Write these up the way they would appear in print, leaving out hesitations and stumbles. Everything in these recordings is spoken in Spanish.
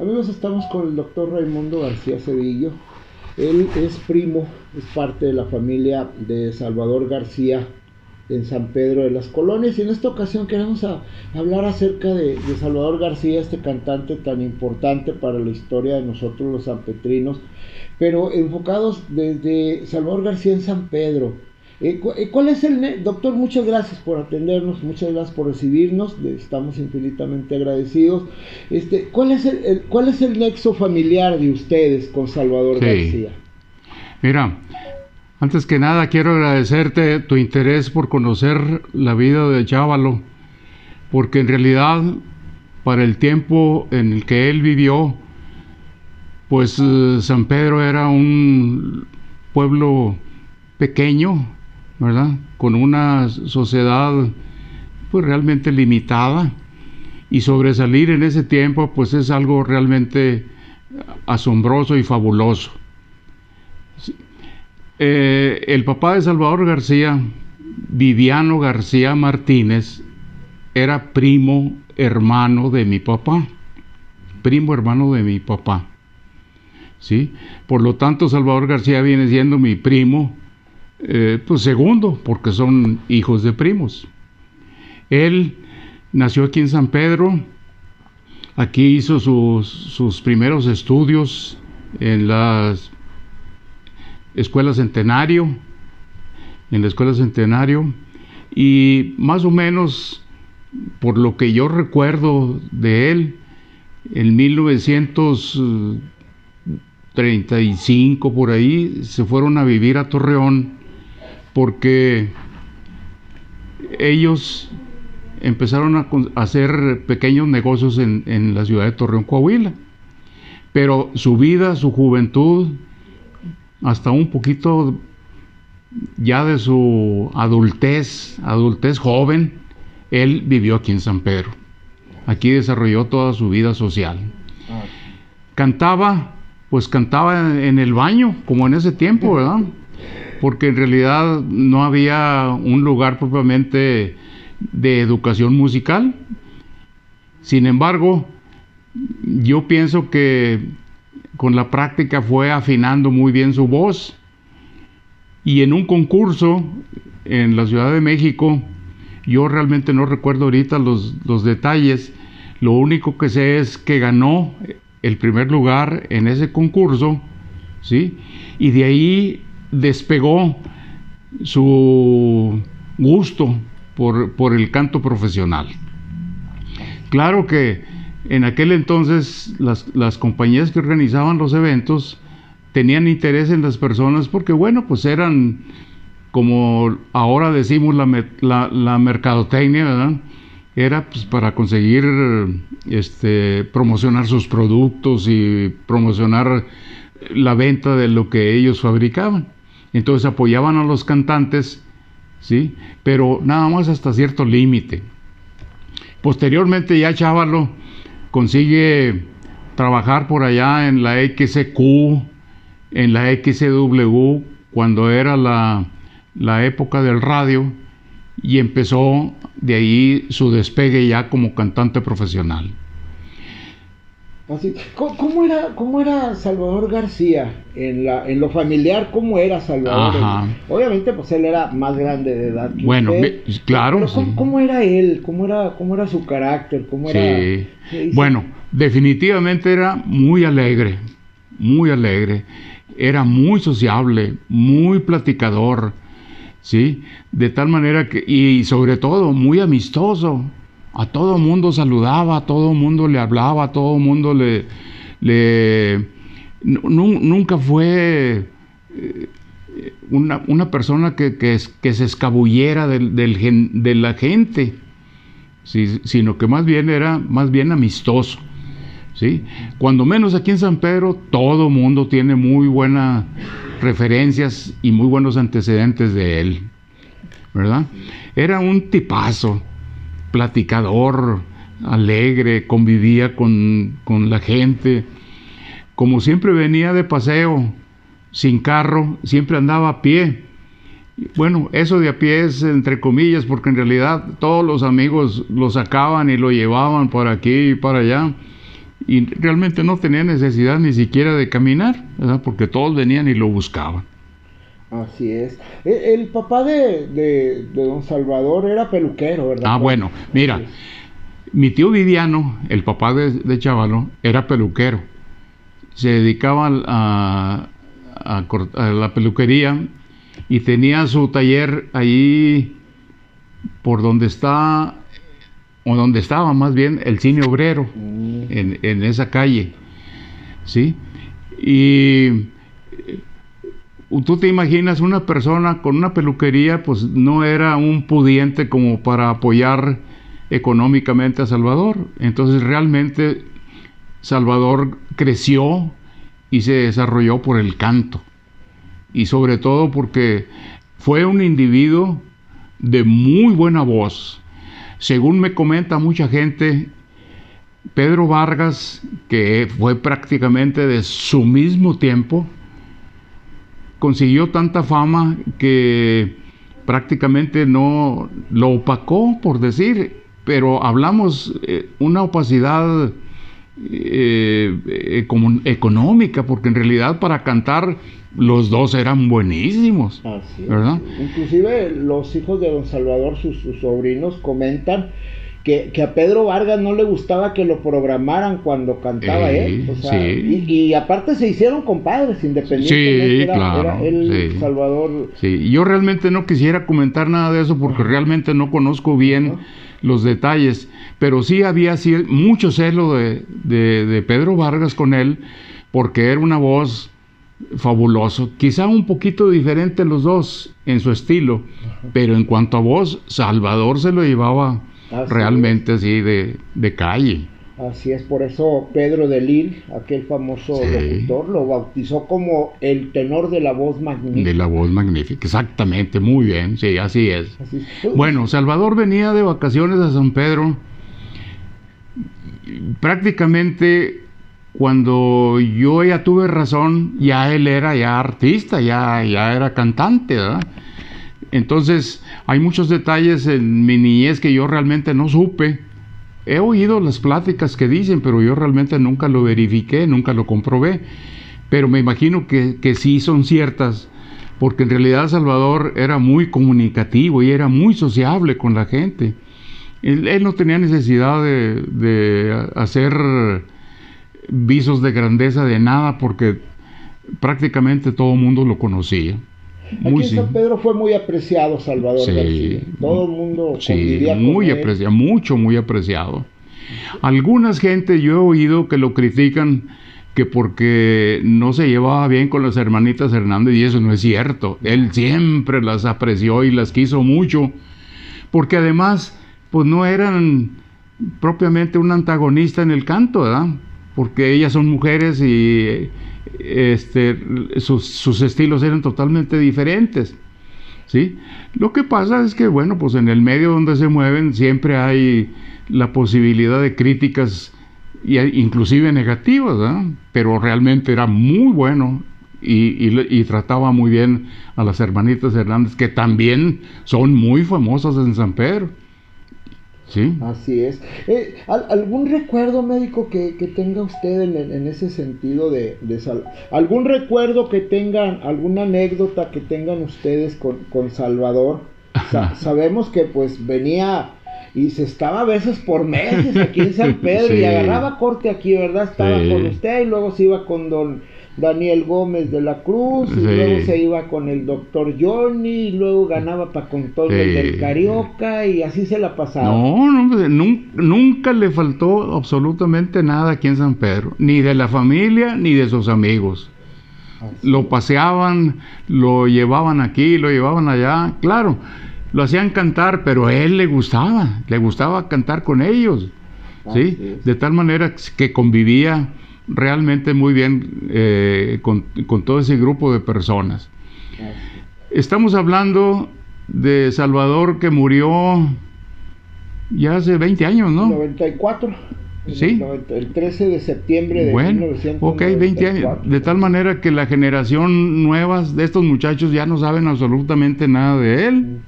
Amigos, estamos con el doctor Raimundo García Cedillo. Él es primo, es parte de la familia de Salvador García en San Pedro de las Colonias. Y en esta ocasión queremos hablar acerca de Salvador García, este cantante tan importante para la historia de nosotros los sanpetrinos, pero enfocados desde Salvador García en San Pedro. ¿Cuál es doctor? Muchas gracias por atendernos, muchas gracias por recibirnos, estamos infinitamente agradecidos. ¿Cuál es el nexo familiar de ustedes con Salvador García? Mira, antes que nada quiero agradecerte tu interés por conocer la vida de Chavalo, porque en realidad para el tiempo en el que él vivió, pues San Pedro era un pueblo pequeño, ¿verdad? Con una sociedad pues realmente limitada, y sobresalir en ese tiempo pues es algo realmente asombroso y fabuloso. El papá de Salvador García, Viviano García Martínez, era primo hermano de mi papá, ¿sí? Por lo tanto, Salvador García viene siendo mi primo, pues segundo, porque son hijos de primos. Él nació aquí en San Pedro, aquí hizo sus primeros estudios en la Escuela Centenario, y más o menos, por lo que yo recuerdo de él, en 1935 por ahí se fueron a vivir a Torreón, porque ellos empezaron a hacer pequeños negocios en la ciudad de Torreón, Coahuila. Pero su vida, su juventud, hasta un poquito ya de su adultez joven, él vivió aquí en San Pedro. Aquí desarrolló toda su vida social. Cantaba en el baño, como en ese tiempo, ¿verdad? Porque en realidad no había un lugar propiamente de educación musical. Sin embargo, yo pienso que con la práctica fue afinando muy bien su voz, y en un concurso en la Ciudad de México, yo realmente no recuerdo ahorita los detalles, lo único que sé es que ganó el primer lugar en ese concurso, ¿sí? Y de ahí despegó su gusto por el canto profesional. Claro que en aquel entonces las compañías que organizaban los eventos tenían interés en las personas, porque bueno, pues eran, como ahora decimos, la mercadotecnia, ¿verdad? Era pues para conseguir promocionar sus productos y promocionar la venta de lo que ellos fabricaban. Entonces apoyaban a los cantantes, ¿sí? Pero nada más hasta cierto límite. Posteriormente ya Chavalo consigue trabajar por allá en la XQ, en la XW, cuando era la época del radio, y empezó de ahí su despegue ya como cantante profesional. Así, ¿cómo era Salvador García en lo familiar? ¿Cómo era Salvador? Obviamente, pues él era más grande de edad que usted. Claro. Pero ¿cómo era él? ¿Cómo era su carácter? ¿Cómo era? Bueno, definitivamente era muy alegre. Era muy sociable, muy platicador, ¿sí? De tal manera que, y sobre todo, muy amistoso. A todo mundo saludaba, a todo mundo le hablaba, a todo mundo nunca fue una persona que se escabullera de la gente, ¿sí? Sino que más bien era amistoso, ¿sí? Cuando menos aquí en San Pedro, todo mundo tiene muy buenas referencias y muy buenos antecedentes de él, ¿verdad? Era un tipazo, platicador, alegre, convivía con la gente. Como siempre venía de paseo, sin carro, siempre andaba a pie. Bueno, eso de a pie es entre comillas, porque en realidad todos los amigos lo sacaban y lo llevaban por aquí y para allá. y realmente no tenía necesidad ni siquiera de caminar, ¿verdad? Porque todos venían y lo buscaban. Así es. El papá de don Salvador era peluquero, ¿verdad? Bueno, mira, mi tío Viviano, el papá de Chavalo, era peluquero. Se dedicaba a la peluquería y tenía su taller ahí por donde está, o donde estaba más bien, el Cine Obrero, en esa calle, ¿sí? Y tú te imaginas una persona con una peluquería, pues no era un pudiente como para apoyar económicamente a Salvador. Entonces realmente Salvador creció y se desarrolló por el canto, y sobre todo porque fue un individuo de muy buena voz. Según me comenta mucha gente, Pedro Vargas, que fue prácticamente de su mismo tiempo, consiguió tanta fama que prácticamente no lo opacó, por decir, pero hablamos una opacidad económica, porque en realidad para cantar los dos eran buenísimos. Así es, ¿verdad? Sí. Inclusive los hijos de don Salvador, sus sobrinos, comentan que a Pedro Vargas no le gustaba que lo programaran cuando cantaba él. O sea, sí. y aparte se hicieron compadres, independientemente. Sí, era, claro, era él, sí. Salvador. Sí, yo realmente no quisiera comentar nada de eso porque realmente no conozco bien los detalles, pero sí había mucho celo de Pedro Vargas con él, porque era una voz fabuloso, quizá un poquito diferente los dos en su estilo, pero en cuanto a voz, Salvador se lo llevaba realmente así de calle. Así es, por eso Pedro de Lille, aquel famoso locutor, lo bautizó como el tenor de la voz magnífica. De la voz magnífica, exactamente, muy bien, sí, así es. Bueno, Salvador venía de vacaciones a San Pedro, prácticamente cuando yo ya tuve razón, ya él era ya artista, ya era cantante, ¿verdad? Entonces, hay muchos detalles en mi niñez que yo realmente no supe. He oído las pláticas que dicen, pero yo realmente nunca lo verifiqué, nunca lo comprobé. Pero me imagino que sí son ciertas, porque en realidad Salvador era muy comunicativo y era muy sociable con la gente. Él no tenía necesidad de hacer visos de grandeza de nada, porque prácticamente todo el mundo lo conocía. Aquí en San Pedro fue muy apreciado Salvador García. Todo el mundo convivía muy con él. apreciado, muy apreciado. Algunas gente yo he oído que lo critican que porque no se llevaba bien con las hermanitas Hernández, y eso no es cierto. Él siempre las apreció y las quiso mucho, porque además pues no eran propiamente un antagonista en el canto, ¿verdad? Porque ellas son mujeres y sus estilos eran totalmente diferentes, ¿sí? Lo que pasa es que, bueno, pues en el medio donde se mueven siempre hay la posibilidad de críticas, inclusive negativas, ¿verdad? Pero realmente era muy bueno y trataba muy bien a las hermanitas Hernández, que también son muy famosas en San Pedro. Sí. Así es. ¿Algún recuerdo, médico, que tenga usted en ese sentido algún recuerdo que tengan, alguna anécdota que tengan ustedes con Salvador? Sabemos que pues venía y se estaba a veces por meses aquí en San Pedro y agarraba corte aquí, ¿verdad? Estaba con usted y luego se iba con don Daniel Gómez de la Cruz, y luego se iba con el doctor Johnny, y luego ganaba para con Toño del Carioca, y así se la pasaba. Nunca le faltó absolutamente nada aquí en San Pedro, ni de la familia ni de sus amigos. Lo paseaban, lo llevaban aquí, lo llevaban allá, claro, lo hacían cantar, pero a él le gustaba cantar con ellos, ¿sí? De tal manera que convivía realmente muy bien con todo ese grupo de personas. Estamos hablando de Salvador, que murió ya hace 20 años, ¿no? 94. Sí. El 13 de septiembre de 1994. Ok, 20 años. De tal manera que la generación nueva de estos muchachos ya no saben absolutamente nada de él.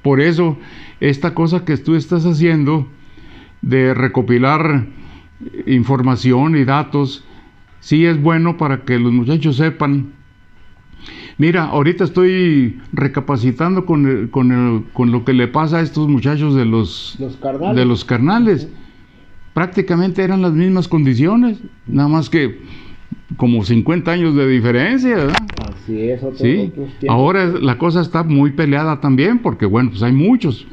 Por eso, esta cosa que tú estás haciendo de recopilar información y datos, sí es bueno para que los muchachos sepan. Mira, ahorita estoy recapacitando con lo que le pasa a estos muchachos de los carnales. Prácticamente eran las mismas condiciones, nada más que como 50 años de diferencia, ¿verdad? Así es, sí. Ahora la cosa está muy peleada también, porque bueno, pues hay muchos,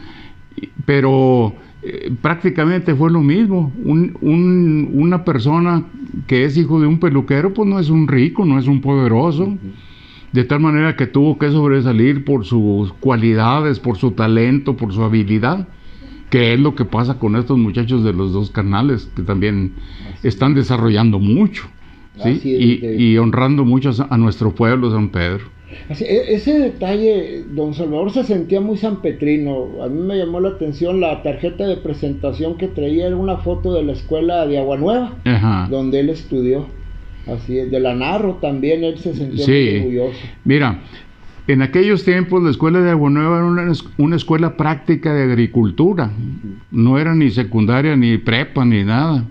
pero prácticamente fue lo mismo. Una persona que es hijo de un peluquero, pues no es un rico, no es un poderoso, de tal manera que tuvo que sobresalir por sus cualidades, por su talento, por su habilidad, que es lo que pasa con estos muchachos de los dos carnales, que también están desarrollando mucho, ¿sí? Y honrando mucho a nuestro pueblo, San Pedro. Ese detalle, don Salvador se sentía muy sanpetrino. A mí me llamó la atención la tarjeta de presentación que traía, era una foto de la escuela de Agua Nueva, donde él estudió. Así es, de la Narro también él se sentía muy orgulloso. Mira, en aquellos tiempos la escuela de Agua Nueva era una escuela práctica de agricultura, no era ni secundaria, ni prepa, ni nada.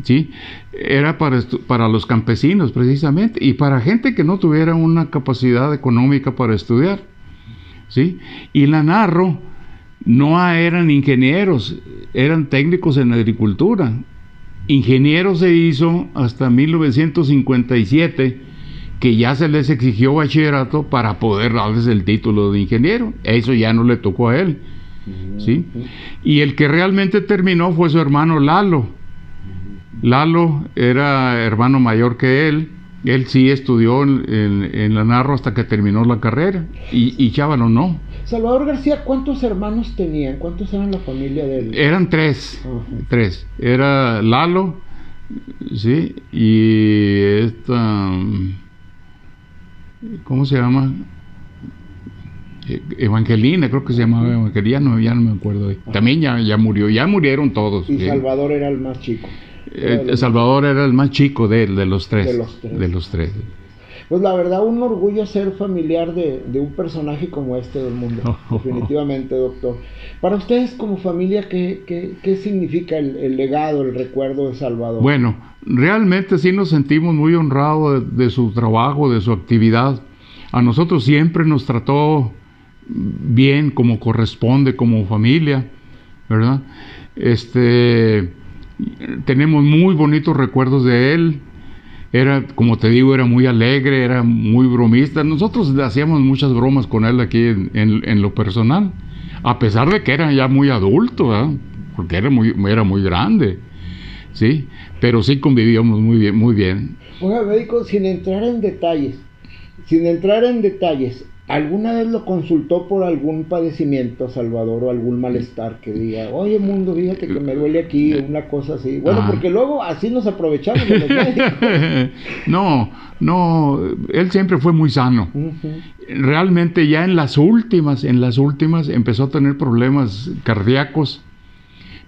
¿Sí? Era para los campesinos precisamente, y para gente que no tuviera una capacidad económica para estudiar, ¿sí? Y la Narro no eran ingenieros, eran técnicos en agricultura. Ingeniero se hizo hasta 1957, que ya se les exigió bachillerato para poder darles el título de ingeniero. Eso ya no le tocó a él, ¿sí? Y el que realmente terminó fue su hermano Lalo. Lalo era hermano mayor que él sí estudió en la Narro hasta que terminó la carrera, y Chábalo no. Salvador García, ¿cuántos hermanos tenían? ¿Cuántos eran la familia de él? Eran tres, tres. Era Lalo, ¿sí? Y esta, ¿cómo se llama? Evangelina, creo que se llamaba Evangelina, ya no me acuerdo. También ya murió, ya murieron todos. Y Salvador era el más chico. Salvador era el más chico de los tres. De los tres. Pues la verdad, un orgullo ser familiar de un personaje como este del mundo. Definitivamente, doctor. Para ustedes como familia, ¿qué significa el legado, el recuerdo de Salvador? Bueno, realmente sí nos sentimos muy honrados de su trabajo, de su actividad. A nosotros siempre nos trató bien, como corresponde, como familia, ¿verdad? Tenemos muy bonitos recuerdos de él. Era, como te digo, era muy alegre, era muy bromista. Nosotros hacíamos muchas bromas con él aquí en lo personal, a pesar de que era ya muy adulto, ¿verdad? Porque era muy grande, ¿sí? Pero sí convivíamos muy bien, muy bien. Oiga, médico, sin entrar en detalles, ¿alguna vez lo consultó por algún padecimiento, Salvador, o algún malestar que diga, oye, mundo, fíjate que me duele aquí, una cosa así? Bueno, porque luego así nos aprovechamos de los médicos. No, él siempre fue muy sano. Realmente ya en las últimas empezó a tener problemas cardíacos,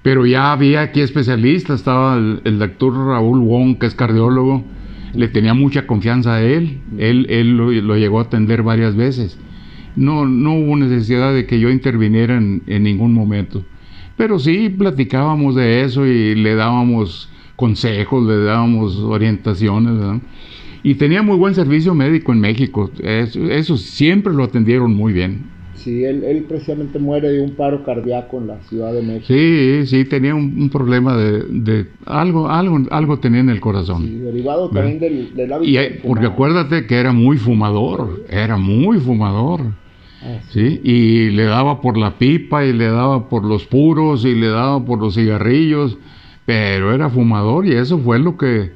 pero ya había aquí especialistas. Estaba el doctor Raúl Wong, que es cardiólogo. Le tenía mucha confianza a él. Él lo llegó a atender varias veces. No hubo necesidad de que yo interviniera en ningún momento. Pero sí platicábamos de eso y le dábamos consejos, le dábamos orientaciones, ¿verdad? Y tenía muy buen servicio médico en México. Eso siempre lo atendieron muy bien. Sí, él precisamente muere de un paro cardíaco en la Ciudad de México. Sí, tenía un problema de algo tenía en el corazón. Sí, derivado también del hábito. Porque acuérdate que era muy fumador. ¿Sí? Y le daba por la pipa, y le daba por los puros, y le daba por los cigarrillos, pero era fumador, y eso fue lo que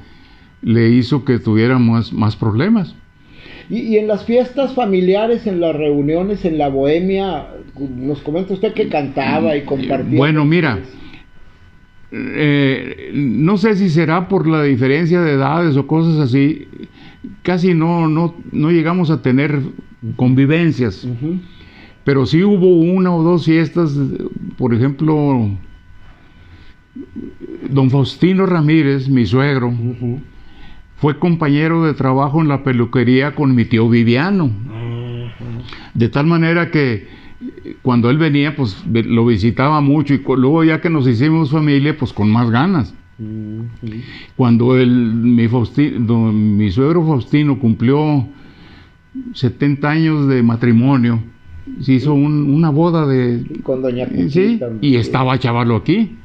le hizo que tuviera más problemas. Y en las fiestas familiares, en las reuniones, en la bohemia, nos comenta usted que cantaba y compartía. Bueno, mira, no sé si será por la diferencia de edades o cosas así, casi no llegamos a tener convivencias, pero sí hubo una o dos fiestas. Por ejemplo, don Faustino Ramírez, mi suegro, fue compañero de trabajo en la peluquería con mi tío Viviano. De tal manera que cuando él venía, pues lo visitaba mucho, y luego ya que nos hicimos familia, pues con más ganas, Cuando mi suegro Faustino cumplió 70 años de matrimonio, se hizo una boda con doña Cuquita, sí, y estaba Chavalo aquí.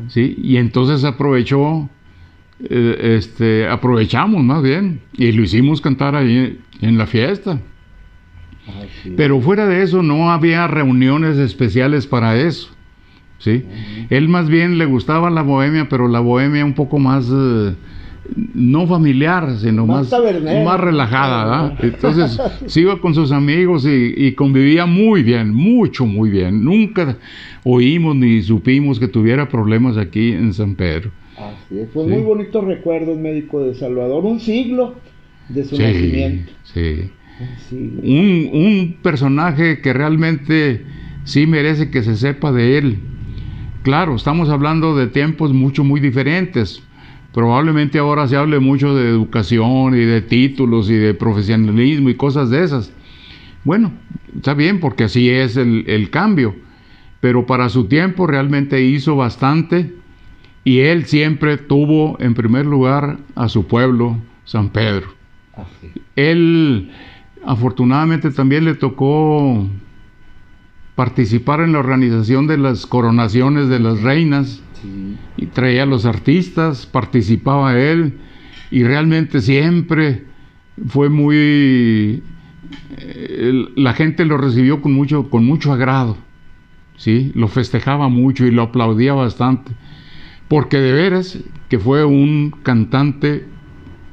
Sí, y entonces aprovechamos más bien y lo hicimos cantar ahí en la fiesta. Pero fuera de eso no había reuniones especiales para eso. ¿Sí? Él más bien le gustaba la bohemia, pero la bohemia un poco más no familiar, sino más relajada, ¿verdad? Entonces se iba con sus amigos y convivía muy bien, muy bien. Nunca oímos ni supimos que tuviera problemas aquí en San Pedro. Así es, fue muy bonitos recuerdos, médico de Salvador, un siglo de su nacimiento. Sí. Un personaje que realmente sí merece que se sepa de él. Claro, estamos hablando de tiempos muy diferentes. Probablemente ahora se hable mucho de educación y de títulos y de profesionalismo y cosas de esas. Bueno, está bien porque así es el cambio. Pero para su tiempo realmente hizo bastante y él siempre tuvo en primer lugar a su pueblo, San Pedro. Él afortunadamente también le tocó participar en la organización de las coronaciones de las reinas, y traía a los artistas, participaba él, y realmente siempre fue la gente lo recibió con mucho agrado, ¿sí? Lo festejaba mucho y lo aplaudía bastante, porque de veras que fue un cantante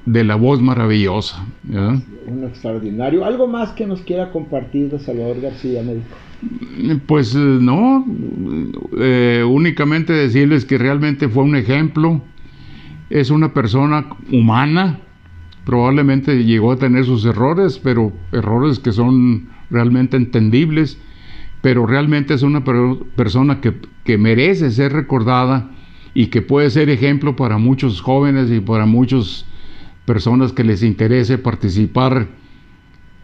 de la voz maravillosa, ¿verdad? Un extraordinario. ¿Algo más que nos quiera compartir de Salvador García, médico? Pues no, únicamente decirles que realmente fue un ejemplo, es una persona humana, probablemente llegó a tener sus errores, pero errores que son realmente entendibles, pero realmente es una persona que merece ser recordada y que puede ser ejemplo para muchos jóvenes y para muchas personas que les interese participar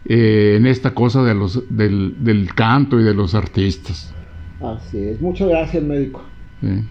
en esta cosa del canto y de los artistas. Así es. Muchas gracias, médico. Sí.